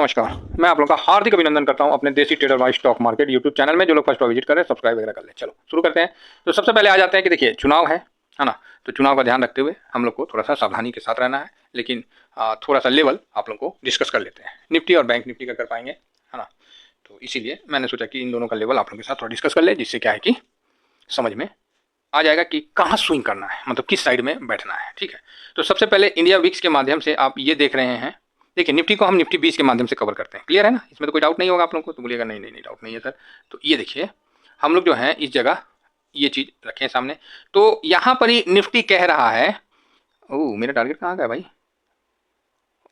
नमस्कार। मैं आप लोगों का हार्दिक अभिनंदन करता हूं अपने देसी trader wise stock market YouTube channel में। जो लोग फर्स्ट बार विजिट कर रहे हैं सब्सक्राइब वगैरह कर लें। चलो शुरू करते हैं। तो सबसे पहले आ जाते हैं कि देखिए चुनाव है ना। तो चुनाव का ध्यान रखते हुए हम लोग को थोड़ा सा सावधानी के साथ रहना है, लेकिन थोड़ा सा लेवल आप लोग को डिस्कस कर लेते हैं। निफ्टी और बैंक निफ्टी का कर पाएंगे, है ना। तो इसीलिए मैंने सोचा कि इन दोनों का लेवल आप लोगों के साथ थोड़ा डिस्कस कर ले, जिससे क्या है कि समझ में आ जाएगा कि कहाँ स्विंग करना है, मतलब किस साइड में बैठना है। ठीक है। तो सबसे पहले इंडिया विक्स के माध्यम से आप ये देख रहे हैं। देखिए निफ्टी को हम निफ्टी 20 के माध्यम से कवर करते हैं। क्लियर है ना, इसमें तो कोई डाउट नहीं होगा आप लोगों को। तो बोलिएगा नहीं नहीं नहीं डाउट नहीं है सर। तो ये देखिए हम लोग जो है इस जगह ये चीज़ रखें सामने। तो यहाँ पर ही निफ्टी कह रहा है, ओह मेरा टारगेट कहाँ गया भाई।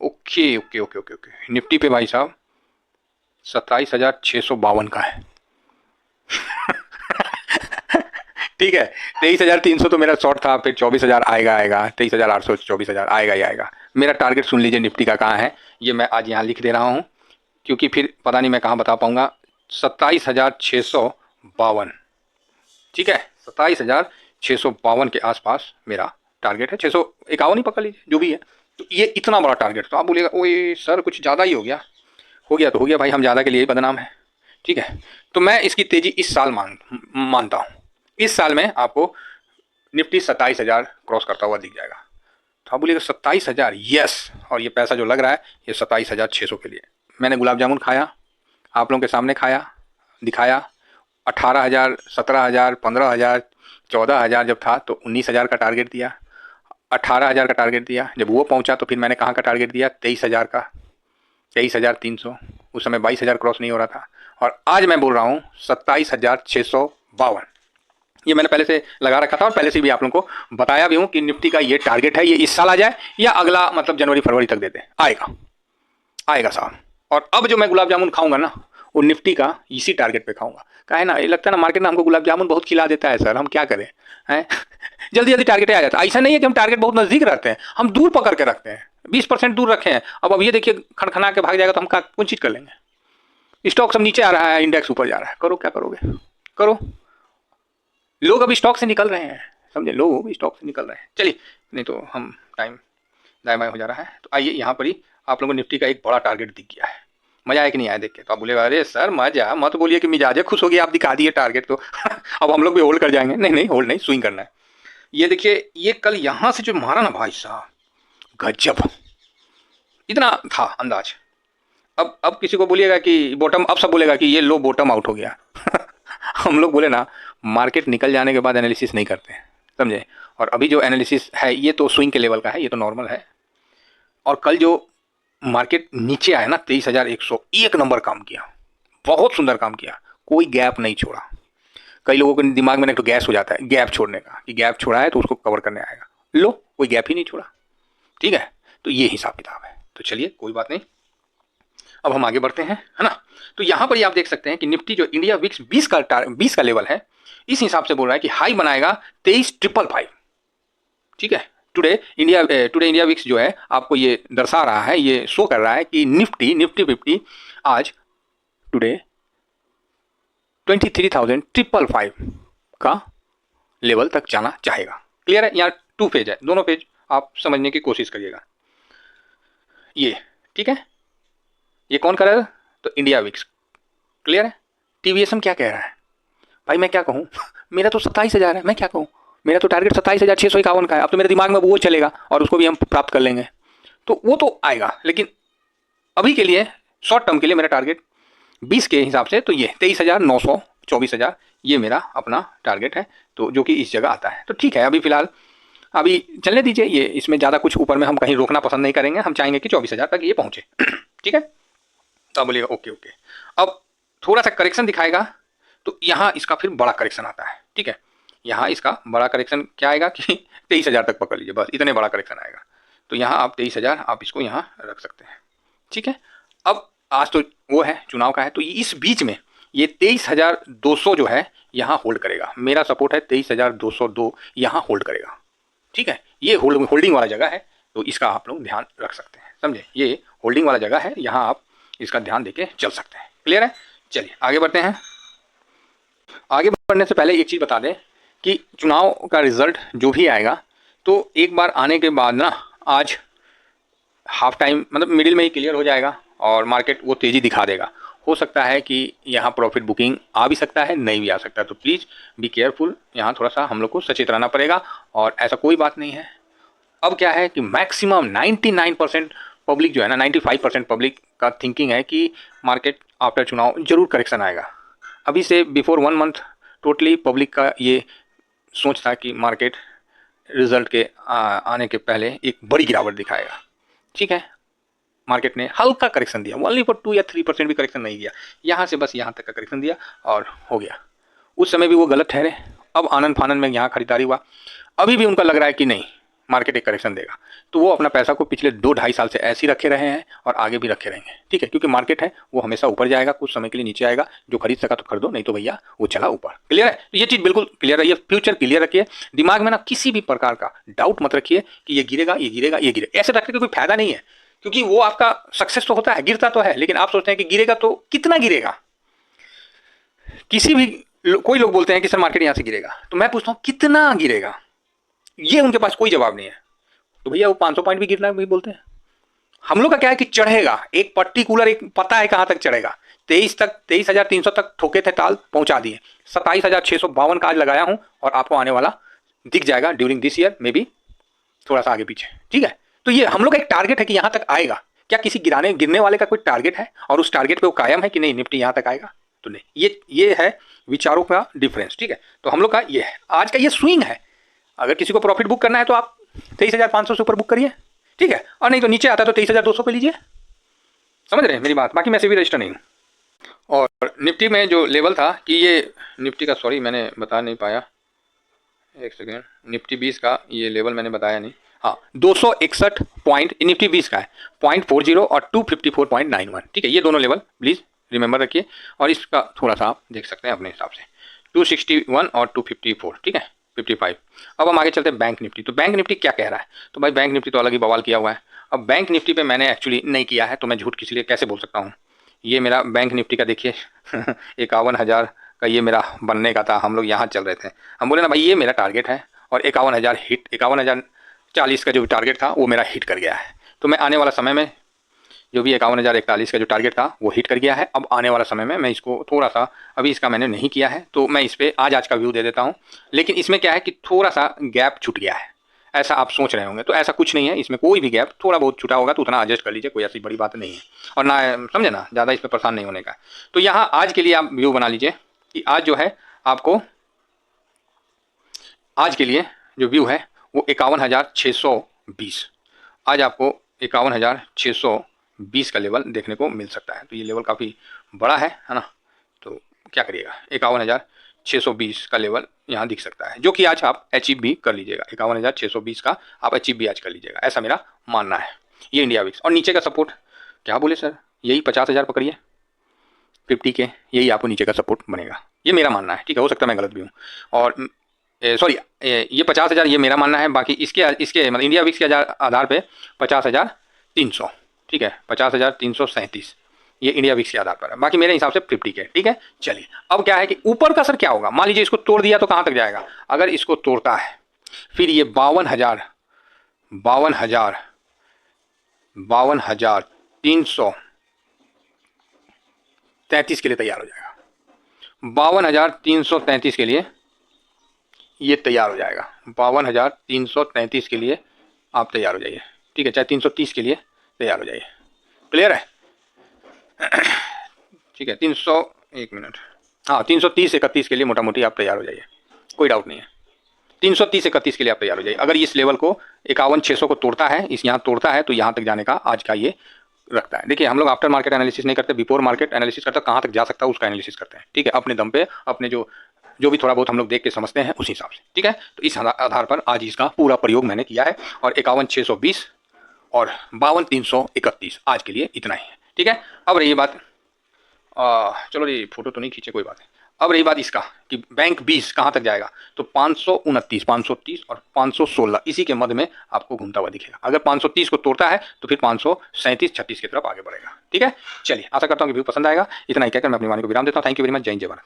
Okay okay okay okay okay Nifty पे भाई साहब 27,652 का है। ठीक है। 23,300 तो मेरा शॉर्ट था, फिर 24,000 आएगा 23,800 24,000 आएगा ही आएगा। मेरा टारगेट सुन लीजिए निफ्टी का कहाँ है, ये मैं आज यहाँ लिख दे रहा हूँ, क्योंकि फिर पता नहीं मैं कहाँ बता पाऊँगा। 27,652। ठीक है, 27,652 के आसपास मेरा टारगेट है। 651 ही पकड़ लीजिए जो भी है। तो ये इतना बड़ा टारगेट, तो आप बोलिएगा ओए सर कुछ ज़्यादा ही हो गया। तो हो गया भाई, हम ज़्यादा के लिए ही बदनाम है। ठीक है। तो मैं इसकी तेज़ी इस साल मानता हूँ। इस साल में आपको निफ्टी 27,000 क्रॉस करता हुआ दिख जाएगा। तो आप बोलिएगा 27,000, यस। और ये पैसा जो लग रहा है ये 27,600 के लिए। मैंने गुलाब जामुन खाया, आप लोगों के सामने खाया, दिखाया। 18,000, 17,000, 15,000, 14,000 जब था तो 19,000 का टारगेट दिया, 18,000 का टारगेट दिया। जब वो पहुंचा तो फिर मैंने कहाँ का टारगेट दिया, 23,000 का, 23,300। उस समय 22,000 क्रॉस नहीं हो रहा था। और आज मैं बोल रहा हूँ 27,652। ये मैंने पहले से लगा रखा था और पहले से भी आप लोगों को बताया भी हूँ कि निफ्टी का ये टारगेट है। ये इस साल आ जाए या अगला मतलब जनवरी फरवरी तक दे दे, आएगा साहब। और अब जो मैं गुलाब जामुन खाऊंगा ना वो निफ्टी का इसी टारगेट पे खाऊंगा। का है ना, ये लगता है ना मार्केट में हमको गुलाब जामुन बहुत खिला देता है सर, हम क्या करें हैं। जल्दी जल्दी टारगेट आ जाता है। ऐसा नहीं है कि हम टारगेट बहुत नजदीक रहते हैं, हम दूर पकड़ के रखते हैं, 20% दूर रखे हैं। अब ये देखिए खनखना के भाग जाएगा तो हम कौन चीज कर लेंगे। स्टॉक सब नीचे आ रहा है, इंडेक्स ऊपर जा रहा है, करो क्या करोगे, करो। लोग अभी स्टॉक से निकल रहे हैं, समझे, लोग अभी स्टॉक से निकल रहे हैं। चलिए, नहीं तो हम टाइम दाएं बाएं हो जा रहा है। तो आइए यहाँ पर ही आप लोगों को निफ्टी का एक बड़ा टारगेट दिख गया है। मजा आया कि नहीं आया देख के। तो आप बोलेगा अरे सर मजा मत बोलिए कि मिजाजे खुश हो गया, आप दिखा दिए टारगेट तो अब हम लोग भी होल्ड कर जाएंगे। नहीं नहीं होल्ड नहीं, स्विंग करना है। ये देखिए ये कल यहाँ से जो मारा ना भाई साहब, गजब, इतना था अंदाज। अब किसी को बोलिएगा कि बॉटम, अब सब बोलेगा कि ये लो बॉटम आउट हो गया। हम लोग बोले ना मार्केट निकल जाने के बाद एनालिसिस नहीं करते हैं, समझे। और अभी जो एनालिसिस है ये तो स्विंग के लेवल का है, ये तो नॉर्मल है। और कल जो मार्केट नीचे आया ना 23,100, एक नंबर काम किया, बहुत सुंदर काम किया, कोई गैप नहीं छोड़ा। कई लोगों के दिमाग में ना तो गैस हो जाता है गैप छोड़ने का, कि गैप छोड़ा है तो उसको कवर करने आएगा। लो कोई गैप ही नहीं छोड़ा। ठीक है। तो ये हिसाब किताब है। तो चलिए कोई बात नहीं, अब हम आगे बढ़ते हैं, है ना। तो यहाँ पर आप देख सकते हैं कि निफ्टी जो इंडिया विक्स 20 का लेवल है, इस हिसाब से बोल रहा है कि हाई बनाएगा 23,555। ठीक है। टुडे इंडिया विक्स जो है आपको ये दर्शा रहा है, ये शो कर रहा है कि निफ्टी 50 आज टुडे 23,555 का लेवल तक जाना चाहेगा। क्लियर है। यहाँ 2 फेज है, दोनों फेज आप समझने की कोशिश करिएगा। ये ठीक है, ये कौन कर रहा है, तो इंडिया विक्स। क्लियर है। टीवीएसएम क्या कह रहा है, भाई मैं क्या कहूँ मेरा तो 27,000 है, मैं क्या कहूँ, मेरा तो टारगेट 27,651 का है। अब तो मेरे दिमाग में वो चलेगा और उसको भी हम प्राप्त कर लेंगे, तो वो तो आएगा। लेकिन अभी के लिए शॉर्ट टर्म के लिए मेरा टारगेट 20 के हिसाब से तो ये 23,900 24,000 ये मेरा अपना टारगेट है, तो जो कि इस जगह आता है। तो ठीक है, अभी फिलहाल अभी चलने दीजिए। ये इसमें ज़्यादा कुछ ऊपर में हम कहीं रोकना पसंद नहीं करेंगे, हम चाहेंगे कि 24,000 तक ये पहुँचे। ठीक है। तो आप बोलिएगा ओके ओके। अब थोड़ा सा करेक्शन दिखाएगा तो यहाँ इसका फिर बड़ा करेक्शन आता है। ठीक है। यहाँ इसका बड़ा करेक्शन क्या आएगा कि 23,000 तक पकड़ लीजिए, बस इतने बड़ा करेक्शन आएगा। तो यहाँ आप 23,000 आप इसको यहाँ रख सकते हैं। ठीक है। अब आज तो वो है चुनाव का है, तो इस बीच में ये 23,200 जो है यहाँ होल्ड करेगा। मेरा सपोर्ट है 23,202, यहाँ होल्ड करेगा। ठीक है। ये होल्डिंग वाला जगह है, तो इसका आप लोग ध्यान रख सकते हैं, समझे। ये होल्डिंग वाला जगह है, यहाँ आप इसका ध्यान देके चल सकते हैं। क्लियर है। चलिए आगे बढ़ते हैं। आगे बढ़ने से पहले एक चीज़ बता दें कि चुनाव का रिजल्ट जो भी आएगा, तो एक बार आने के बाद ना आज हाफ टाइम मतलब मिडिल में ही क्लियर हो जाएगा और मार्केट वो तेज़ी दिखा देगा। हो सकता है कि यहाँ प्रॉफिट बुकिंग आ भी सकता है, नहीं भी आ सकता है, तो प्लीज़ बी केयरफुल। यहाँ थोड़ा सा हम लोग को सचेत रहना पड़ेगा और ऐसा कोई बात नहीं है। अब क्या है कि मैक्सिमम 99% पब्लिक जो है ना, 95% पब्लिक का थिंकिंग है कि मार्केट आफ्टर चुनाव जरूर करेक्शन आएगा। अभी से बिफोर 1 मंथ टोटली पब्लिक का ये सोच था कि मार्केट रिजल्ट के आने के पहले एक बड़ी गिरावट दिखाएगा। ठीक है, मार्केट ने हल्का करेक्शन दिया, ओनली फॉर 2 या 3% भी करेक्शन नहीं किया, यहाँ से बस यहाँ तक का करेक्शन दिया और हो गया। उस समय भी वो गलत ठहरे। अब आनंद फानंद में यहाँ खरीदारी हुआ, अभी भी उनका लग रहा है कि नहीं मार्केट एक करेक्शन देगा, तो वो अपना पैसा को पिछले 2-2.5 साल से ऐसे ही रखे रहे हैं और आगे भी रखे रहेंगे। ठीक है, क्योंकि मार्केट है वो हमेशा ऊपर जाएगा, कुछ समय के लिए नीचे आएगा, जो खरीद सका तो खरीदो, नहीं तो भैया वो चला ऊपर। क्लियर है, तो ये चीज़ बिल्कुल क्लियर है, ये फ्यूचर क्लियर रखिए दिमाग में ना, किसी भी प्रकार का डाउट मत रखिए कि ये गिरेगा ये गिरेगा ये गिरेगा, ऐसे रखने का कोई फायदा नहीं है, क्योंकि वो आपका सक्सेस तो होता है, गिरता तो है, लेकिन आप सोचते हैं कि गिरेगा तो कितना गिरेगा। किसी भी कोई लोग बोलते हैं कि सर मार्केट यहाँ से गिरेगा, तो मैं पूछता हूँ कितना गिरेगा, ये उनके पास कोई जवाब नहीं है। तो भैया वो 500 पॉइंट भी गिरना है, वही बोलते हैं। हम लोग का क्या है कि चढ़ेगा, एक पर्टिकुलर एक पता है कहां तक चढ़ेगा। 23,300 तक ठोके थे ताल, पहुंचा दिए। 27,652 का आज लगाया हूं और आपको आने वाला दिख जाएगा during this year, may be थोड़ा सा आगे पीछे। ठीक है, तो ये हम लोग का एक टारगेट है कि यहां तक आएगा। क्या किसी गिरने वाले का कोई टारगेट है और उस टारगेट पे वो कायम है कि नहीं निफ्टी यहां तक आएगा? तो नहीं, ये है विचारों का डिफरेंस। ठीक है, तो हम लोग का ये है, आज का ये स्विंग है। अगर किसी को प्रॉफिट बुक करना है तो आप 23,500 से ऊपर बुक करिए, ठीक है, और नहीं तो नीचे आता है तो 23,200 पे लीजिए। समझ रहे हैं मेरी बात? बाकी मैं से भी रजिस्टर नहीं हूँ। और निफ्टी में जो लेवल था कि ये निफ्टी का, सॉरी मैंने बता नहीं पाया, एक सेकेंड, निफ्टी 20 का ये लेवल मैंने बताया नहीं। हाँ, 261 पॉइंट निफ्टी 20 का है, 0.40 और 254.91। ठीक है, ये दोनों लेवल प्लीज़ रिमेंबर रखिए, और इसका थोड़ा सा आप देख सकते हैं अपने हिसाब से, 261 और 254। ठीक है, 55। अब हम आगे चलते हैं बैंक निफ्टी। तो बैंक निफ्टी क्या कह रहा है? तो भाई बैंक निफ्टी तो अलग ही बवाल किया हुआ है। अब बैंक निफ्टी पे मैंने एक्चुअली नहीं किया है, तो मैं झूठ किसी लिए कैसे बोल सकता हूँ। ये मेरा बैंक निफ्टी का देखिए 51,000 का ये मेरा बनने का था, हम लोग यहाँ चल रहे थे, हम बोले ना भाई ये मेरा टारगेट है, और 51,000 हिट, 51,040 का जो टारगेट था वो मेरा हिट कर गया है। तो मैं आने वाला समय में जो भी 51,041 का जो टारगेट था वो हिट कर गया है। अब आने वाला समय में मैं इसको थोड़ा सा, अभी इसका मैंने नहीं किया है, तो मैं इस पर आज का व्यू दे देता हूँ। लेकिन इसमें क्या है कि थोड़ा सा गैप छूट गया है, ऐसा आप सोच रहे होंगे, तो ऐसा कुछ नहीं है, इसमें कोई भी गैप थोड़ा बहुत छूटा होगा तो उतना एडजस्ट कर लीजिए, कोई ऐसी बड़ी बात नहीं है, और ना समझे ना, ज़्यादा इसमें परेशान नहीं होने का। तो यहाँ आज के लिए आप व्यू बना लीजिए कि आज जो है आपको, आज के लिए जो व्यू है वो 51,620, आज आपको 51,620 का लेवल देखने को मिल सकता है। तो ये लेवल काफ़ी बड़ा है ना, तो क्या करिएगा, 51,620 का लेवल यहाँ दिख सकता है, जो कि आज आप अचीव भी कर लीजिएगा। 51,620 का आप अचीव भी आज कर लीजिएगा, ऐसा मेरा मानना है। ये इंडिया विक्स, और नीचे का सपोर्ट क्या बोले सर, यही 50,000 पकड़िए 50 के, यही आपको नीचे का सपोर्ट बनेगा, ये मेरा मानना है। ठीक है, हो सकता है मैं गलत भी हूँ, और सॉरी ये 50,000 ये मेरा मानना है। बाकी इसके मतलब इंडिया विक्स के आधार पे 50,300, ठीक है, 50,337 ये इंडिया विक्स के आधार पर है। बाकी मेरे हिसाब से 50 के। ठीक है, चलिए अब क्या है कि ऊपर का सर क्या होगा, मान लीजिए इसको तोड़ दिया तो कहाँ तक जाएगा? अगर इसको तोड़ता है फिर ये 52,333 के लिए तैयार हो जाएगा। 52,333 के लिए ये तैयार हो जाएगा, 52,333 के लिए आप तैयार हो जाइए। ठीक है, चाहे 330 के लिए तैयार हो जाइए। क्लियर है? ठीक है, 300, एक मिनट, हाँ 330-31 के लिए मोटा मोटी आप तैयार हो जाइए, कोई डाउट नहीं है। 330-31 के लिए आप तैयार हो जाइए। अगर इस लेवल को 51,600 को तोड़ता है, इस यहाँ तोड़ता है, तो यहाँ तक जाने का आज का ये रखता है। देखिए हम लोग आफ्टर मार्केट एनालिसिस नहीं करते, बिफोर मार्केट एनालिसिस करते, कहाँ तक जा सकता है उसका एनालिसिस करते हैं। ठीक है, अपने दम पे, अपने जो भी थोड़ा बहुत हम लोग देख के समझते हैं उस हिसाब से। ठीक है, तो इस आधार पर आज इसका पूरा प्रयोग मैंने किया है, और 51,620 और 52,331 आज के लिए इतना ही है। ठीक है, अब रही बात, चलो ये फोटो तो नहीं खींचे, कोई बात नहीं। अब रही बात इसका कि बैंक 20 कहाँ तक जाएगा, तो 529, 530 और 516 इसी के मध्य में आपको घूमता हुआ दिखेगा। अगर 530 को तोड़ता है तो फिर 537-36 की तरफ आगे बढ़ेगा। ठीक है, चलिए आशा करता हूँ कि व्यू पसंद आएगा। इतना ही कहकर मैं अपनी वाणी को विराम देता हूँ। थैंक यू वेरी मच, जय हिंद, जय भारत।